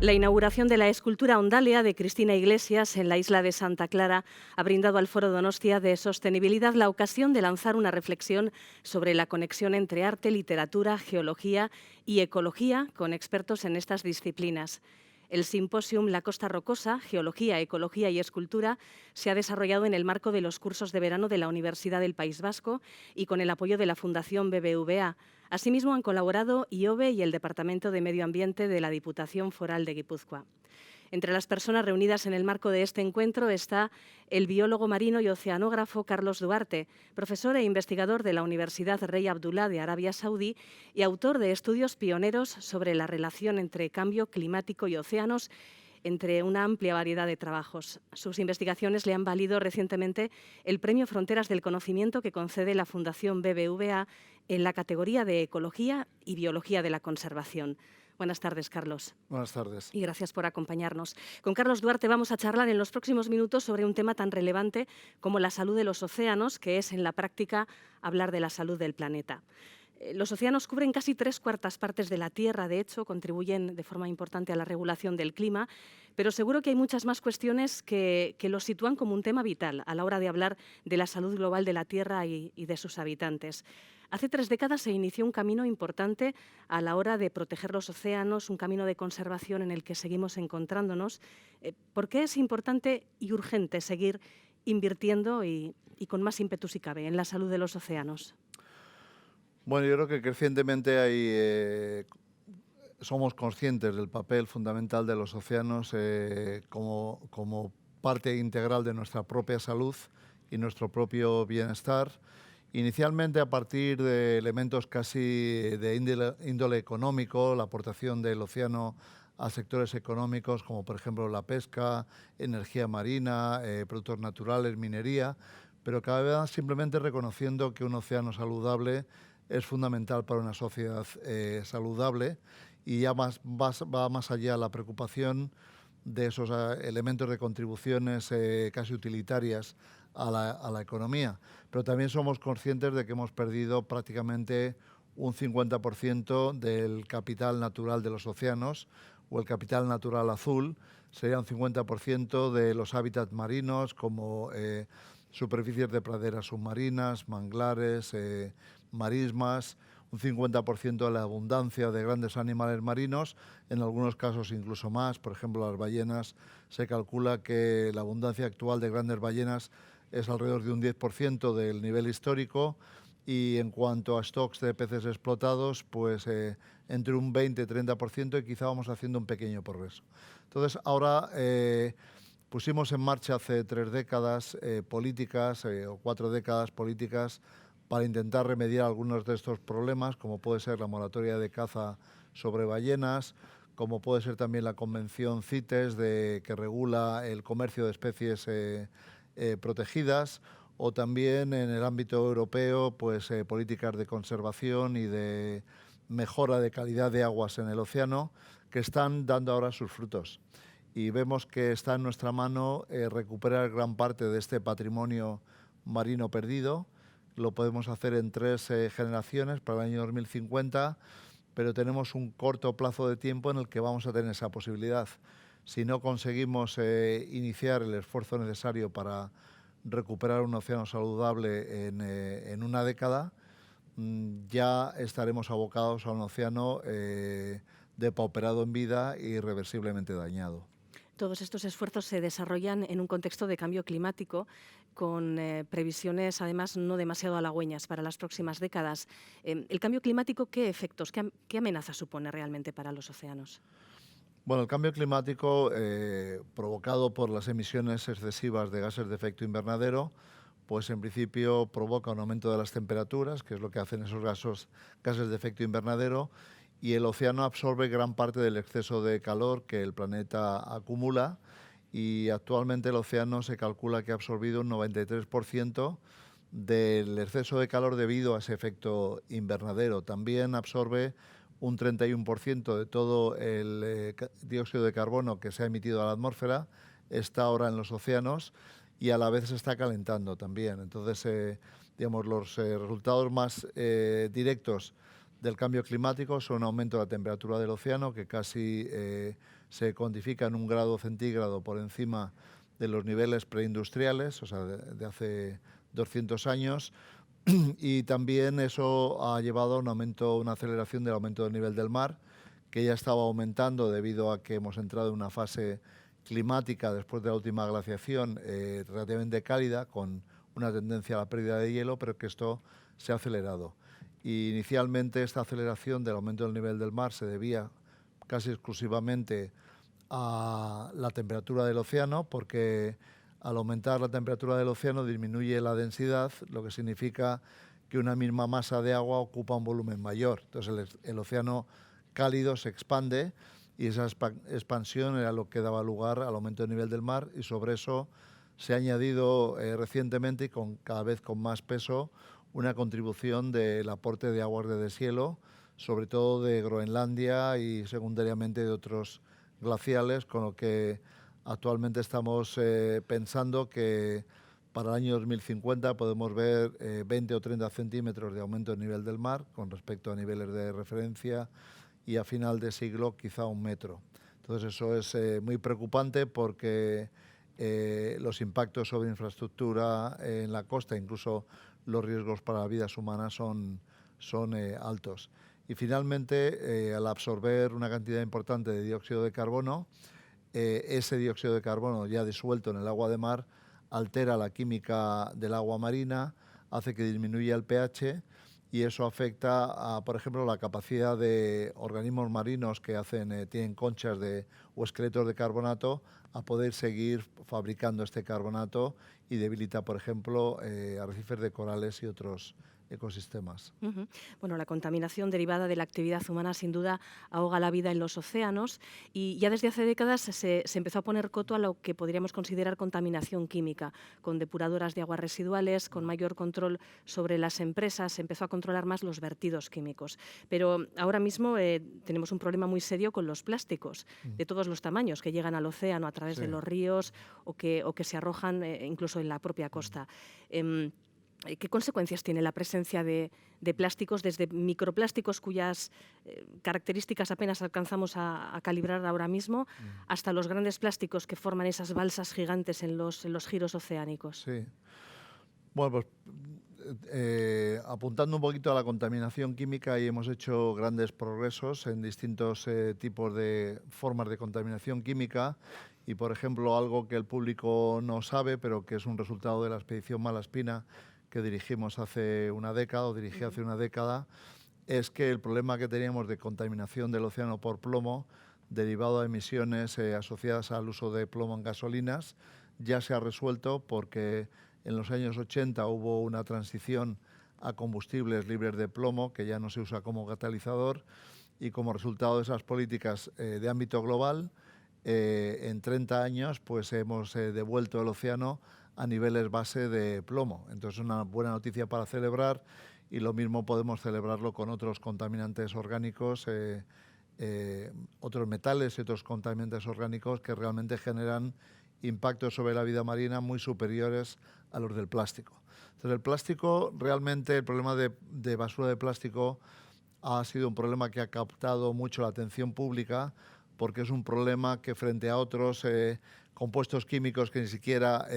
La inauguración de la escultura Ondálea de Cristina Iglesias en la isla de Santa Clara ha brindado al Foro Donostia de Sostenibilidad la ocasión de lanzar una reflexión sobre la conexión entre arte, literatura, geología y ecología con expertos en estas disciplinas. El simposium La Costa Rocosa, Geología, Ecología y Escultura se ha desarrollado en el marco de los cursos de verano de la Universidad del País Vasco y con el apoyo de la Fundación BBVA. Asimismo, han colaborado IOBE y el Departamento de Medio Ambiente de la Diputación Foral de Guipúzcoa. Entre las personas reunidas en el marco de este encuentro está el biólogo marino y oceanógrafo Carlos Duarte, profesor e investigador de la Universidad Rey Abdullah de Arabia Saudí y autor de estudios pioneros sobre la relación entre cambio climático y océanos, entre una amplia variedad de trabajos. Sus investigaciones le han valido recientemente el Premio Fronteras del Conocimiento que concede la Fundación BBVA en la categoría de Ecología y Biología de la Conservación. Buenas tardes, Carlos. Buenas tardes. Y gracias por acompañarnos. Con Carlos Duarte vamos a charlar en los próximos minutos sobre un tema tan relevante como la salud de los océanos, que es en la práctica hablar de la salud del planeta. Los océanos cubren casi 3/4 partes de la Tierra, de hecho, contribuyen de forma importante a la regulación del clima, pero seguro que hay muchas más cuestiones que los sitúan como un tema vital a la hora de hablar de la salud global de la Tierra y de sus habitantes. Hace 3 décadas se inició un camino importante a la hora de proteger los océanos, un camino de conservación en el que seguimos encontrándonos. ¿Por qué es importante y urgente seguir invirtiendo y con más ímpetu si cabe en la salud de los océanos? Bueno, yo creo que crecientemente somos conscientes del papel fundamental de los océanos como parte integral de nuestra propia salud y nuestro propio bienestar. Inicialmente a partir de elementos casi de índole económico, la aportación del océano a sectores económicos como por ejemplo la pesca, energía marina, productos naturales, minería, pero cada vez más simplemente reconociendo que un océano saludable es fundamental para una sociedad saludable y ya va más allá la preocupación de esos elementos de contribuciones casi utilitarias a la economía. Pero también somos conscientes de que hemos perdido prácticamente un 50% del capital natural de los océanos, o el capital natural azul. Sería un 50% de los hábitats marinos, como superficies de praderas submarinas, manglares, marismas, un 50% de la abundancia de grandes animales marinos, en algunos casos incluso más. Por ejemplo, las ballenas, se calcula que la abundancia actual de grandes ballenas es alrededor de un 10% del nivel histórico, y en cuanto a stocks de peces explotados, pues entre un 20-30%, y quizá vamos haciendo un pequeño progreso. Entonces, ahora pusimos en marcha hace 3 décadas políticas, o 4 décadas políticas, para intentar remediar algunos de estos problemas, como puede ser la moratoria de caza sobre ballenas, como puede ser también la Convención CITES, que regula el comercio de especies protegidas, o también en el ámbito europeo, pues políticas de conservación y de mejora de calidad de aguas en el océano, que están dando ahora sus frutos. Y vemos que está en nuestra mano recuperar gran parte de este patrimonio marino perdido. Lo podemos hacer en 3 generaciones para el año 2050, pero tenemos un corto plazo de tiempo en el que vamos a tener esa posibilidad. Si no conseguimos iniciar el esfuerzo necesario para recuperar un océano saludable en una década, ya estaremos abocados a un océano depauperado en vida e irreversiblemente dañado. Todos estos esfuerzos se desarrollan en un contexto de cambio climático con previsiones, además, no demasiado halagüeñas para las próximas décadas. ¿El cambio climático qué efectos, qué amenazas supone realmente para los océanos? Bueno, el cambio climático provocado por las emisiones excesivas de gases de efecto invernadero, pues en principio provoca un aumento de las temperaturas, que es lo que hacen esos gases de efecto invernadero, y el océano absorbe gran parte del exceso de calor que el planeta acumula, y actualmente el océano se calcula que ha absorbido un 93% del exceso de calor debido a ese efecto invernadero. También absorbe un 31% de todo el dióxido de carbono que se ha emitido a la atmósfera, está ahora en los océanos, y a la vez se está calentando también. Entonces, digamos, los resultados más directos del cambio climático son un aumento de la temperatura del océano, que casi se cuantifica en 1 grado centígrado por encima de los niveles preindustriales, o sea, de hace 200 años, y también eso ha llevado a una aceleración del aumento del nivel del mar, que ya estaba aumentando debido a que hemos entrado en una fase climática después de la última glaciación relativamente cálida, con una tendencia a la pérdida de hielo, pero que esto se ha acelerado. Y inicialmente esta aceleración del aumento del nivel del mar se debía casi exclusivamente a la temperatura del océano, porque al aumentar la temperatura del océano disminuye la densidad, lo que significa que una misma masa de agua ocupa un volumen mayor. Entonces el océano cálido se expande y esa expansión era lo que daba lugar al aumento del nivel del mar, y sobre eso se ha añadido recientemente y cada vez con más peso una contribución del aporte de aguas de deshielo, sobre todo de Groenlandia y secundariamente de otros glaciales, con lo que actualmente estamos pensando que para el año 2050 podemos ver 20 o 30 centímetros de aumento del nivel del mar con respecto a niveles de referencia, y a final de siglo quizá 1 metro. Entonces eso es muy preocupante porque los impactos sobre infraestructura en la costa, incluso los riesgos para las vidas humanas son altos. Y finalmente, al absorber una cantidad importante de dióxido de carbono, ese dióxido de carbono ya disuelto en el agua de mar altera la química del agua marina, hace que disminuya el pH, y eso afecta a, por ejemplo, la capacidad de organismos marinos que tienen conchas o esqueletos de carbonato a poder seguir fabricando este carbonato, y debilita, por ejemplo, arrecifes de corales y otros ecosistemas. Bueno, la contaminación derivada de la actividad humana sin duda ahoga la vida en los océanos, y ya desde hace décadas se empezó a poner coto a lo que podríamos considerar contaminación química, con depuradoras de aguas residuales, con mayor control sobre las empresas, se empezó a controlar más los vertidos químicos. Pero ahora mismo tenemos un problema muy serio con los plásticos de todos los tamaños que llegan al océano a través de los ríos o que se arrojan incluso en la propia costa. ¿Qué consecuencias tiene la presencia de plásticos, desde microplásticos cuyas características apenas alcanzamos a calibrar ahora mismo, hasta los grandes plásticos que forman esas balsas gigantes en los giros oceánicos? Sí. Bueno, pues apuntando un poquito a la contaminación química, y hemos hecho grandes progresos en distintos tipos de formas de contaminación química. Y, por ejemplo, algo que el público no sabe, pero que es un resultado de la expedición Malaspina que dirigimos hace una década, o dirigí hace una década, es que el problema que teníamos de contaminación del océano por plomo, derivado de emisiones asociadas al uso de plomo en gasolinas, ya se ha resuelto, porque en los años 80 hubo una transición a combustibles libres de plomo, que ya no se usa como catalizador, y como resultado de esas políticas de ámbito global, en 30 años pues hemos devuelto el océano a niveles base de plomo. Entonces, una buena noticia para celebrar, y lo mismo podemos celebrarlo con otros contaminantes orgánicos, otros metales y otros contaminantes orgánicos que realmente generan impactos sobre la vida marina muy superiores a los del plástico. Entonces, el plástico, realmente el problema de basura de plástico ha sido un problema que ha captado mucho la atención pública, porque es un problema que, frente a otros compuestos químicos que ni siquiera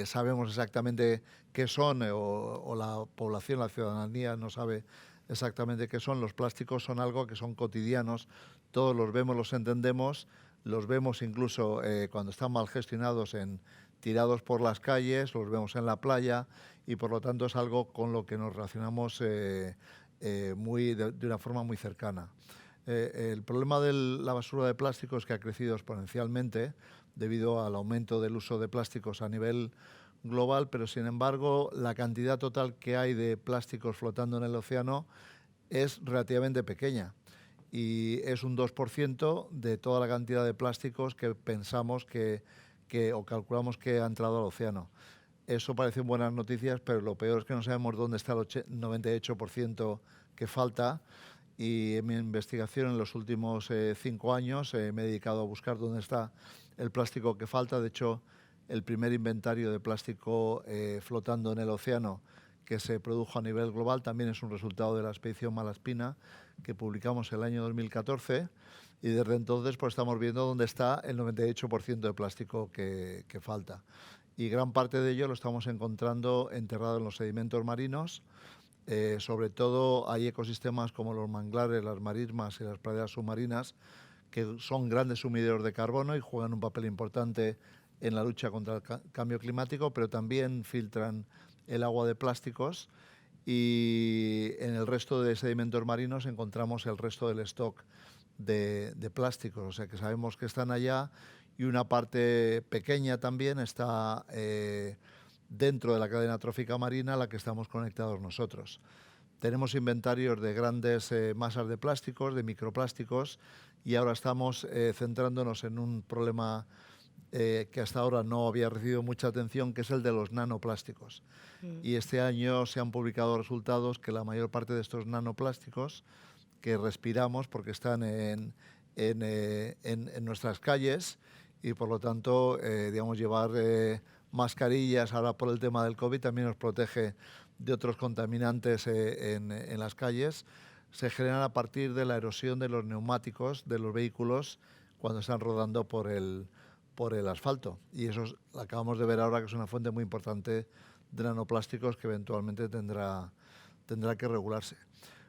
sabemos exactamente qué son, o la población, la ciudadanía no sabe exactamente qué son, los plásticos son algo que son cotidianos, todos los vemos, los entendemos, los vemos incluso cuando están mal gestionados, tirados por las calles, los vemos en la playa, y por lo tanto es algo con lo que nos relacionamos de una forma muy cercana. El problema de la basura de plástico es que ha crecido exponencialmente debido al aumento del uso de plásticos a nivel global, pero sin embargo la cantidad total que hay de plásticos flotando en el océano es relativamente pequeña, y es un 2% de toda la cantidad de plásticos que pensamos o calculamos que ha entrado al océano. Eso parecen buenas noticias, pero lo peor es que no sabemos dónde está el 98% que falta. Y en mi investigación en los últimos 5 años me he dedicado a buscar dónde está el plástico que falta. De hecho, el primer inventario de plástico flotando en el océano, que se produjo a nivel global. También es un resultado de la expedición Malaspina que publicamos el año 2014, y desde entonces pues estamos viendo dónde está el 98% de plástico que falta. Y gran parte de ello lo estamos encontrando enterrado en los sedimentos marinos. Sobre todo hay ecosistemas como los manglares, las marismas y las praderas submarinas, que son grandes sumidores de carbono y juegan un papel importante en la lucha contra el cambio climático, pero también filtran el agua de plásticos, y en el resto de sedimentos marinos encontramos el resto del stock de plásticos, o sea que sabemos que están allá, y una parte pequeña también está dentro de la cadena trófica marina a la que estamos conectados nosotros. Tenemos inventarios de grandes masas de plásticos, de microplásticos, y ahora estamos centrándonos en un problema que hasta ahora no había recibido mucha atención, que es el de los nanoplásticos. Y este año se han publicado resultados que la mayor parte de estos nanoplásticos que respiramos, porque están en nuestras calles, y por lo tanto, digamos, llevar mascarillas ahora por el tema del COVID también nos protege de otros contaminantes en las calles, se generan a partir de la erosión de los neumáticos de los vehículos cuando están rodando por el asfalto. Y eso lo acabamos de ver ahora, que es una fuente muy importante de nanoplásticos que eventualmente tendrá que regularse.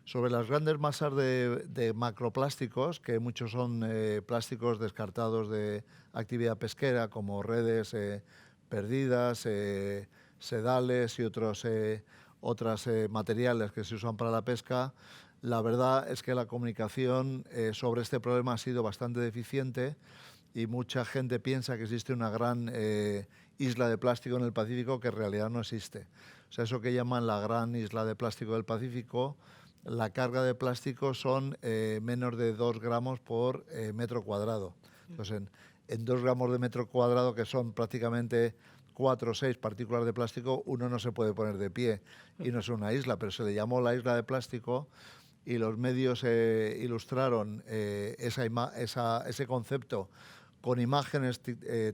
Sobre las grandes masas de macroplásticos, que muchos son plásticos descartados de actividad pesquera, como redes perdidas, sedales y otros materiales que se usan para la pesca, la verdad es que la comunicación sobre este problema ha sido bastante deficiente, y mucha gente piensa que existe una gran isla de plástico en el Pacífico, que en realidad no existe. O sea, eso que llaman la gran isla de plástico del Pacífico, la carga de plástico son menos de 2 gramos por metro cuadrado. Entonces, en 2 gramos de metro cuadrado, que son prácticamente 4 o 6 partículas de plástico, uno no se puede poner de pie, y no es una isla, pero se le llamó la isla de plástico, y los medios ilustraron ese concepto con imágenes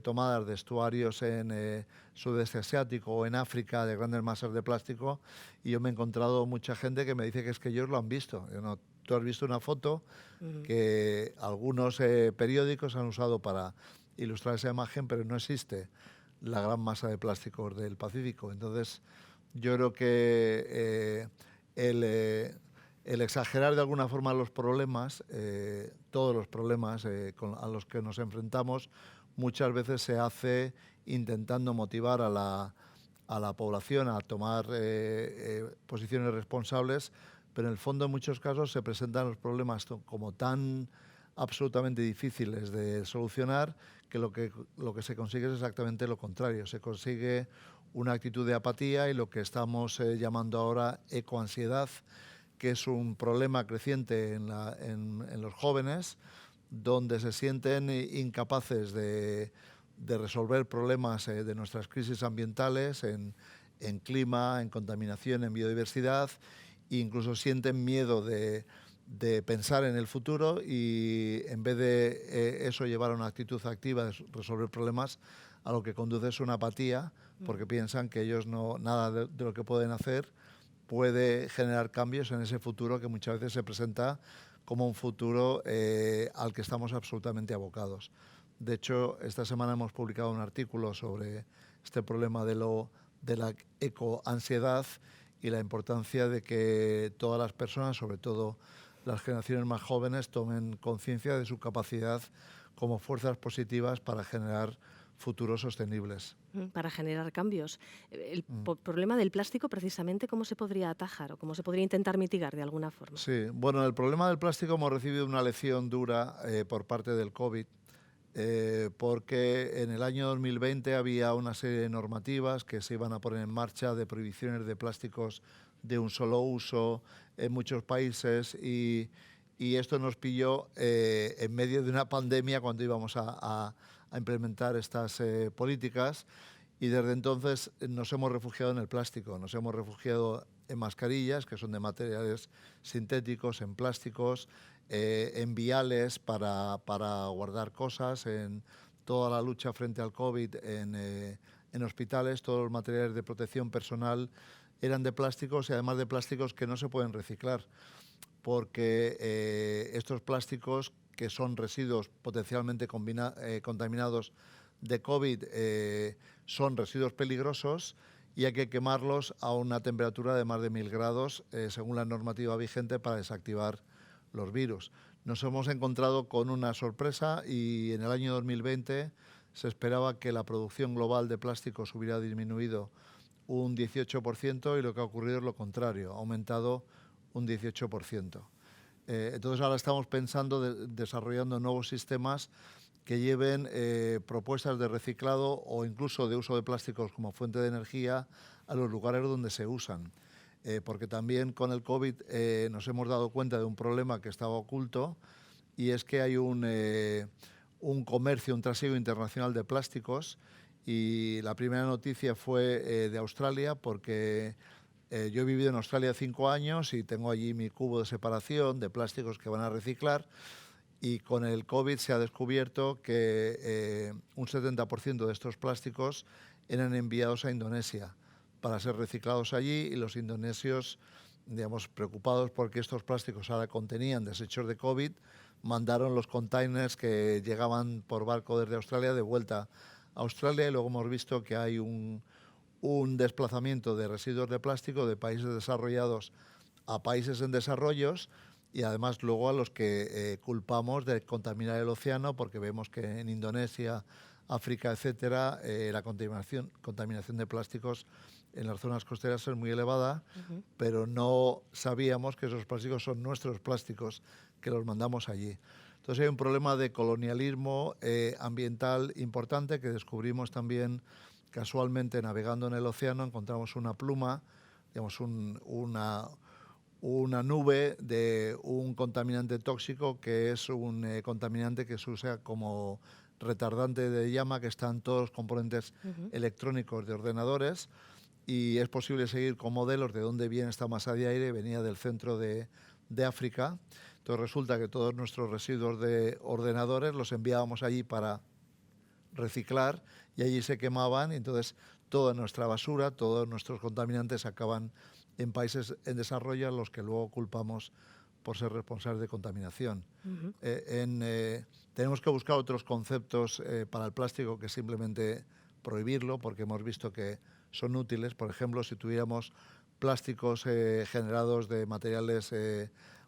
tomadas de estuarios en sudeste asiático o en África, de grandes masas de plástico, y yo me he encontrado mucha gente que me dice que es que ellos lo han visto. Tú has visto una foto que algunos periódicos han usado para ilustrar esa imagen, pero no existe la gran masa de plásticos del Pacífico. Entonces, yo creo que el exagerar de alguna forma los problemas, todos los problemas a los que nos enfrentamos, muchas veces se hace intentando motivar a la población a tomar posiciones responsables, pero en el fondo en muchos casos se presentan los problemas como tan absolutamente difíciles de solucionar, que lo que se consigue es exactamente lo contrario. Se consigue una actitud de apatía y lo que estamos llamando ahora ecoansiedad, que es un problema creciente en los jóvenes, donde se sienten incapaces de resolver problemas de nuestras crisis ambientales, en clima, en contaminación, en biodiversidad, e incluso sienten miedo de pensar en el futuro, y en vez de eso llevar a una actitud activa de resolver problemas, a lo que conduce es una apatía, porque piensan que ellos nada de lo que pueden hacer puede generar cambios en ese futuro que muchas veces se presenta como un futuro al que estamos absolutamente abocados. De hecho, esta semana hemos publicado un artículo sobre este problema de la ecoansiedad y la importancia de que todas las personas, sobre todo las generaciones más jóvenes, tomen conciencia de su capacidad como fuerzas positivas para generar futuros sostenibles. Para generar cambios. El problema del plástico, precisamente, ¿cómo se podría atajar o cómo se podría intentar mitigar de alguna forma? Sí, bueno, el problema del plástico hemos recibido una lección dura por parte del COVID, porque en el año 2020 había una serie de normativas que se iban a poner en marcha, de prohibiciones de plásticos de un solo uso en muchos países, y esto nos pilló en medio de una pandemia, cuando íbamos a implementar estas políticas, y desde entonces nos hemos refugiado en el plástico, nos hemos refugiado en mascarillas, que son de materiales sintéticos, en plásticos, en viales para guardar cosas, en toda la lucha frente al COVID, en hospitales, todos los materiales de protección personal eran de plásticos y además de plásticos que no se pueden reciclar, porque estos plásticos, que son residuos potencialmente contaminados de COVID, son residuos peligrosos y hay que quemarlos a una temperatura de más de 1000 grados, según la normativa vigente, para desactivar los virus. Nos hemos encontrado con una sorpresa y en el año 2020 se esperaba que la producción global de plásticos hubiera disminuido un 18% y lo que ha ocurrido es lo contrario, ha aumentado un 18%. Entonces ahora estamos pensando desarrollando nuevos sistemas que lleven propuestas de reciclado o incluso de uso de plásticos como fuente de energía a los lugares donde se usan. Porque también con el COVID nos hemos dado cuenta de un problema que estaba oculto, y es que hay un comercio, un trasiego internacional de plásticos, y la primera noticia fue de Australia, porque yo he vivido en Australia 5 años y tengo allí mi cubo de separación de plásticos que van a reciclar, y con el COVID se ha descubierto que un 70% de estos plásticos eran enviados a Indonesia para ser reciclados allí, y los indonesios, digamos, preocupados porque estos plásticos ahora contenían desechos de COVID, mandaron los containers que llegaban por barco desde Australia de vuelta a Australia, y luego hemos visto que hay un desplazamiento de residuos de plástico de países desarrollados a países en desarrollos, y además luego a los que culpamos de contaminar el océano, porque vemos que en Indonesia, África, etcétera, la contaminación de plásticos en las zonas costeras es muy elevada, pero no sabíamos que esos plásticos son nuestros plásticos, que los mandamos allí. Entonces hay un problema de colonialismo ambiental importante, que descubrimos también casualmente navegando en el océano. Encontramos una pluma, digamos una nube de un contaminante tóxico, que es un contaminante que se usa como retardante de llama, que está en todos los componentes electrónicos de ordenadores, y es posible seguir con modelos de dónde viene esta masa de aire. Venía del centro de África. Entonces resulta que todos nuestros residuos de ordenadores los enviábamos allí para reciclar, y allí se quemaban, y entonces toda nuestra basura, todos nuestros contaminantes acaban en países en desarrollo, a los que luego culpamos por ser responsables de contaminación. Tenemos que buscar otros conceptos para el plástico que simplemente prohibirlo, porque hemos visto que son útiles. Por ejemplo, si tuviéramos plásticos generados de materiales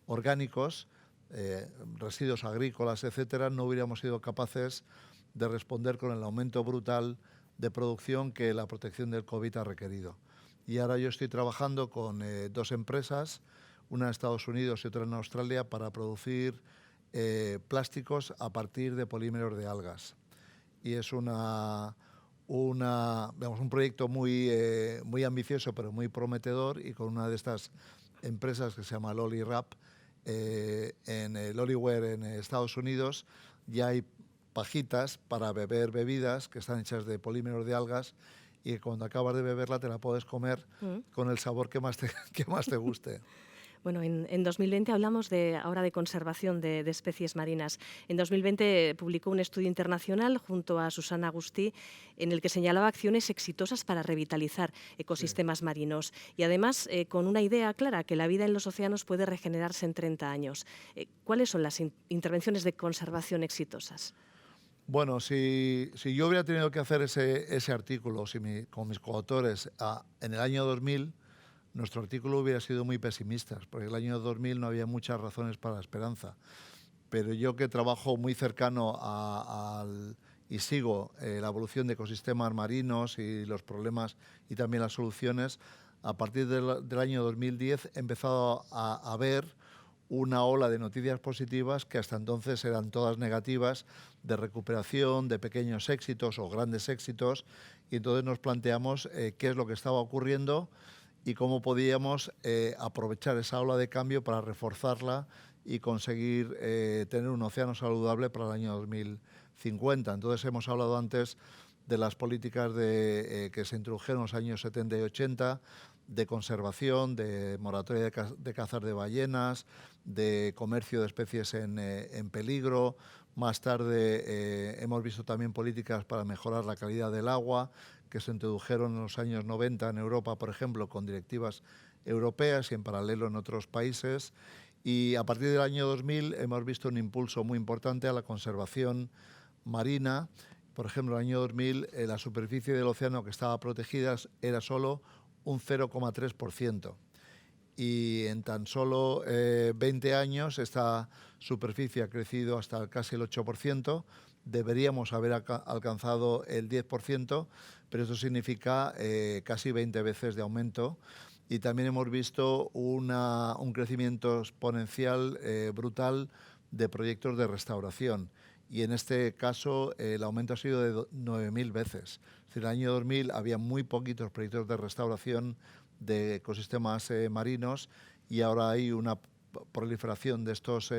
orgánicos, residuos agrícolas, etcétera, no hubiéramos sido capaces de responder con el aumento brutal de producción que la protección del COVID ha requerido. Y ahora yo estoy trabajando con 2 empresas, una en Estados Unidos y otra en Australia, para producir plásticos a partir de polímeros de algas. Y es un proyecto muy ambicioso, pero muy prometedor, y con una de estas empresas que se llama Lolly Wrap, en el Lollyware en Estados Unidos, ya hay pajitas para beber bebidas que están hechas de polímeros de algas, y que cuando acabas de beberla te la puedes comer con el sabor que más te guste. Bueno, en 2020 hablamos ahora de conservación de especies marinas. En 2020 publicó un estudio internacional junto a Susana Agustí, en el que señalaba acciones exitosas para revitalizar ecosistemas marinos, y además con una idea clara, que la vida en los océanos puede regenerarse en 30 años. ¿Cuáles son las intervenciones de conservación exitosas? Bueno, si yo hubiera tenido que hacer ese artículo con mis coautores en el año 2000, nuestro artículo hubiera sido muy pesimista, porque en el año 2000 no había muchas razones para la esperanza. Pero yo, que trabajo muy cercano y sigo la evolución de ecosistemas marinos y los problemas y también las soluciones, a partir del año 2010 he empezado a ver una ola de noticias positivas, que hasta entonces eran todas negativas, de recuperación, de pequeños éxitos o grandes éxitos, y entonces nos planteamos qué es lo que estaba ocurriendo y cómo podíamos aprovechar esa ola de cambio para reforzarla y conseguir tener un océano saludable para el año 2050. Entonces hemos hablado antes de las políticas que se introdujeron en los años 70 y 80, de conservación, de moratoria de cazas de ballenas, de comercio de especies en peligro. Más tarde hemos visto también políticas para mejorar la calidad del agua, que se introdujeron en los años 90 en Europa, por ejemplo, con directivas europeas y en paralelo en otros países. Y a partir del año 2000 hemos visto un impulso muy importante a la conservación marina. Por ejemplo, en el año 2000 la superficie del océano que estaba protegida era solo un 0,3%. Y en tan solo 20 años esta superficie ha crecido hasta casi el 8%. Deberíamos haber alcanzado el 10%, pero eso significa casi 20 veces de aumento. Y también hemos visto un crecimiento exponencial brutal de proyectos de restauración. Y en este caso el aumento ha sido de 9.000 veces. Es decir, en el año 2000 había muy poquitos proyectos de restauración de ecosistemas marinos y ahora hay una proliferación de estos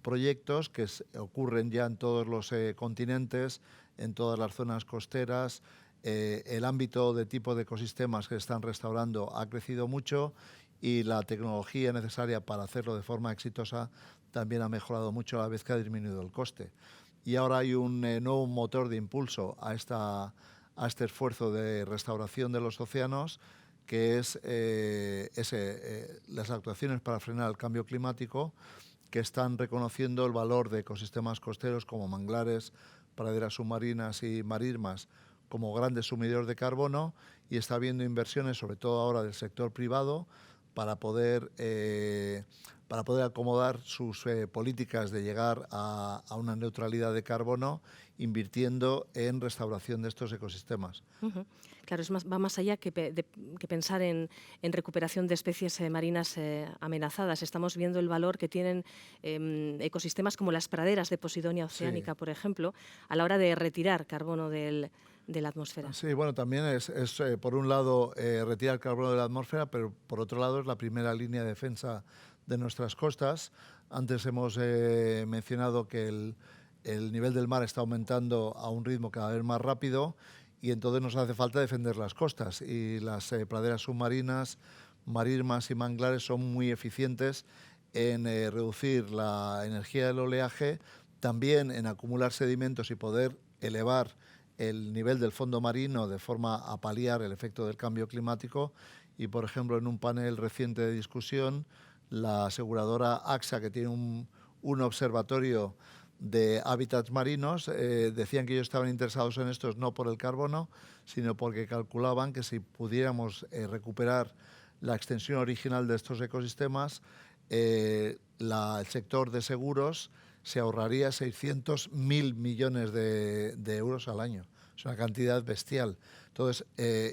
proyectos que ocurren ya en todos los continentes, en todas las zonas costeras. El ámbito de tipo de ecosistemas que están restaurando ha crecido mucho y la tecnología necesaria para hacerlo de forma exitosa también ha mejorado mucho a la vez que ha disminuido el coste. Y ahora hay un nuevo motor de impulso a este esfuerzo de restauración de los océanos, que es las actuaciones para frenar el cambio climático, que están reconociendo el valor de ecosistemas costeros como manglares, praderas submarinas y marismas como grandes sumidores de carbono, y está habiendo inversiones, sobre todo ahora del sector privado, para poder acomodar sus políticas de llegar a una neutralidad de carbono, invirtiendo en restauración de estos ecosistemas. Uh-huh. Claro, va más allá que pensar en recuperación de especies marinas amenazadas. Estamos viendo el valor que tienen ecosistemas como las praderas de Posidonia oceánica, sí, por ejemplo, a la hora de retirar carbono de la atmósfera. Sí, bueno, también es por un lado retirar carbono de la atmósfera, pero por otro lado es la primera línea de defensa de nuestras costas. Antes hemos mencionado que el nivel del mar está aumentando a un ritmo cada vez más rápido y entonces nos hace falta defender las costas, y las praderas submarinas, marismas y manglares son muy eficientes en reducir la energía del oleaje, también en acumular sedimentos y poder elevar el nivel del fondo marino de forma a paliar el efecto del cambio climático. Y, por ejemplo, en un panel reciente de discusión, la aseguradora AXA, que tiene un observatorio de hábitats marinos, decían que ellos estaban interesados en estos no por el carbono, sino porque calculaban que si pudiéramos recuperar la extensión original de estos ecosistemas, el sector de seguros se ahorraría 600.000 millones de euros al año. Es una cantidad bestial. Entonces,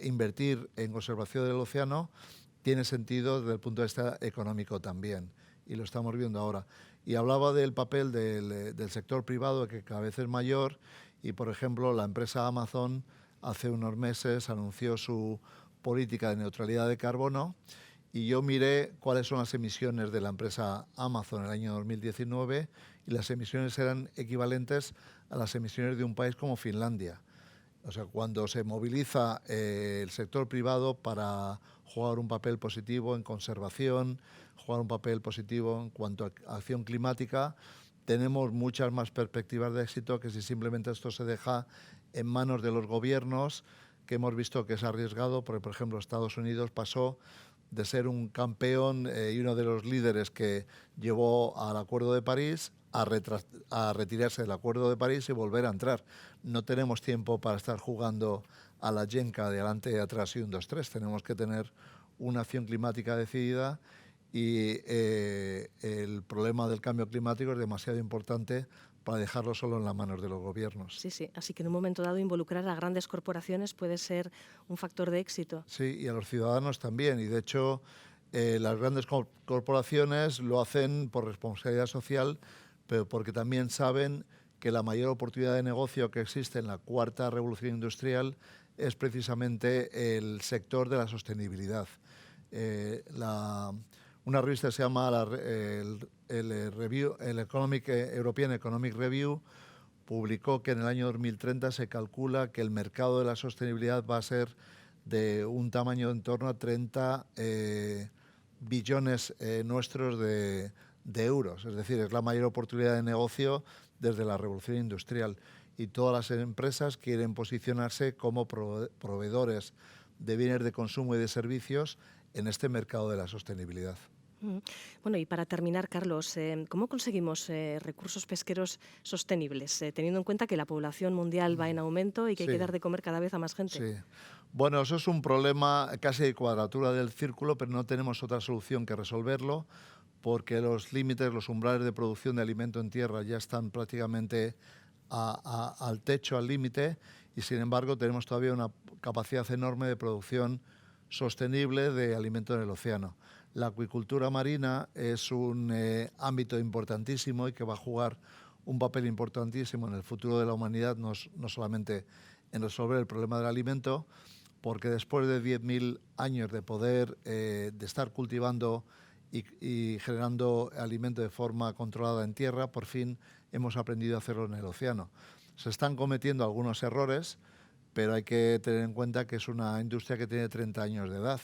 invertir en conservación del océano tiene sentido desde el punto de vista económico también, y lo estamos viendo ahora. Y hablaba del papel del sector privado, que cada vez es mayor, y, por ejemplo, la empresa Amazon hace unos meses anunció su política de neutralidad de carbono, y yo miré cuáles son las emisiones de la empresa Amazon en el año 2019, y las emisiones eran equivalentes a las emisiones de un país como Finlandia. O sea, cuando se moviliza el sector privado para jugar un papel positivo en conservación, jugar un papel positivo en cuanto a acción climática, tenemos muchas más perspectivas de éxito que si simplemente esto se deja en manos de los gobiernos, que hemos visto que es arriesgado, porque, por ejemplo, Estados Unidos pasó de ser un campeón y uno de los líderes que llevó al Acuerdo de París a retirarse del Acuerdo de París y volver a entrar. No tenemos tiempo para estar jugando a la yenca de adelante y atrás y 1, 2, 3. Tenemos que tener una acción climática decidida, y el problema del cambio climático es demasiado importante para dejarlo solo en las manos de los gobiernos. Sí, sí. Así que en un momento dado involucrar a grandes corporaciones puede ser un factor de éxito. Sí, y a los ciudadanos también. Y de hecho, las grandes corporaciones lo hacen por responsabilidad social, pero porque también saben que la mayor oportunidad de negocio que existe en la cuarta revolución industrial es precisamente el sector de la sostenibilidad. Una revista que se llama el European Economic Review publicó que en el año 2030 se calcula que el mercado de la sostenibilidad va a ser de un tamaño en torno a 30 billones nuestros de euros. Es decir, es la mayor oportunidad de negocio desde la revolución industrial. y todas las empresas quieren posicionarse como proveedores de bienes de consumo y de servicios en este mercado de la sostenibilidad. Bueno, y para terminar, Carlos, ¿cómo conseguimos recursos pesqueros sostenibles, teniendo en cuenta que la población mundial va en aumento y que hay que Sí. dar de comer cada vez a más gente? Sí. Bueno, eso es un problema casi de cuadratura del círculo, pero no tenemos otra solución que resolverlo, porque los límites, los umbrales de producción de alimento en tierra ya están prácticamente al techo, al límite, y sin embargo tenemos todavía una capacidad enorme de producción sostenible de alimento en el océano. La acuicultura marina es un ámbito importantísimo y que va a jugar un papel importantísimo en el futuro de la humanidad, no solamente en resolver el problema del alimento, porque después de 10.000 años de poder, de estar cultivando y generando alimento de forma controlada en tierra, por fin hemos aprendido a hacerlo en el océano. Se están cometiendo algunos errores, pero hay que tener en cuenta que es una industria que tiene 30 años de edad.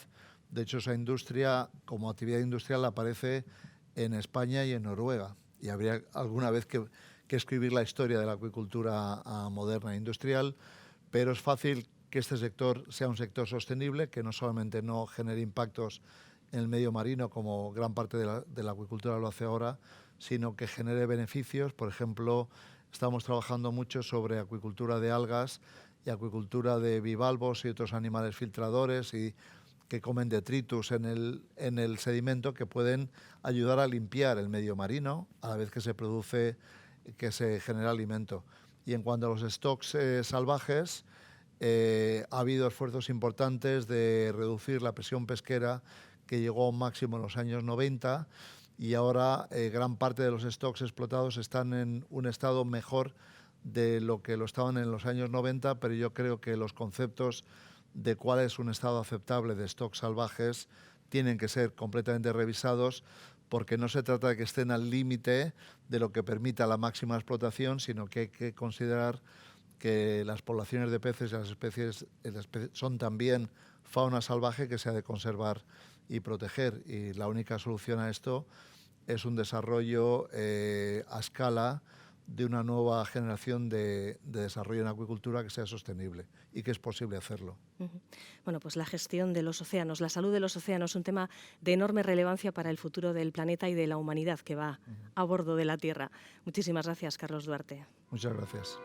De hecho, esa industria, como actividad industrial, aparece en España y en Noruega. Y habría alguna vez que escribir la historia de la acuicultura moderna e industrial, pero es fácil que este sector sea un sector sostenible, que no solamente no genere impactos en el medio marino, como gran parte de la acuicultura lo hace ahora, sino que genere beneficios. Por ejemplo, estamos trabajando mucho sobre acuicultura de algas y acuicultura de bivalvos y otros animales filtradores y que comen detritus en el sedimento, que pueden ayudar a limpiar el medio marino a la vez que que se genera alimento. Y en cuanto a los stocks salvajes, ha habido esfuerzos importantes de reducir la presión pesquera, que llegó a un máximo en los años 90, y ahora gran parte de los stocks explotados están en un estado mejor de lo que lo estaban en los años 90, pero yo creo que los conceptos de cuál es un estado aceptable de stocks salvajes tienen que ser completamente revisados, porque no se trata de que estén al límite de lo que permita la máxima explotación, sino que hay que considerar que las poblaciones de peces y las especies son también fauna salvaje que se ha de conservar y proteger. Y la única solución a esto es un desarrollo a escala de una nueva generación de desarrollo en acuicultura que sea sostenible, y que es posible hacerlo. Bueno, pues la gestión de los océanos, la salud de los océanos, un tema de enorme relevancia para el futuro del planeta y de la humanidad que va a bordo de la Tierra. Muchísimas gracias, Carlos Duarte. Muchas gracias.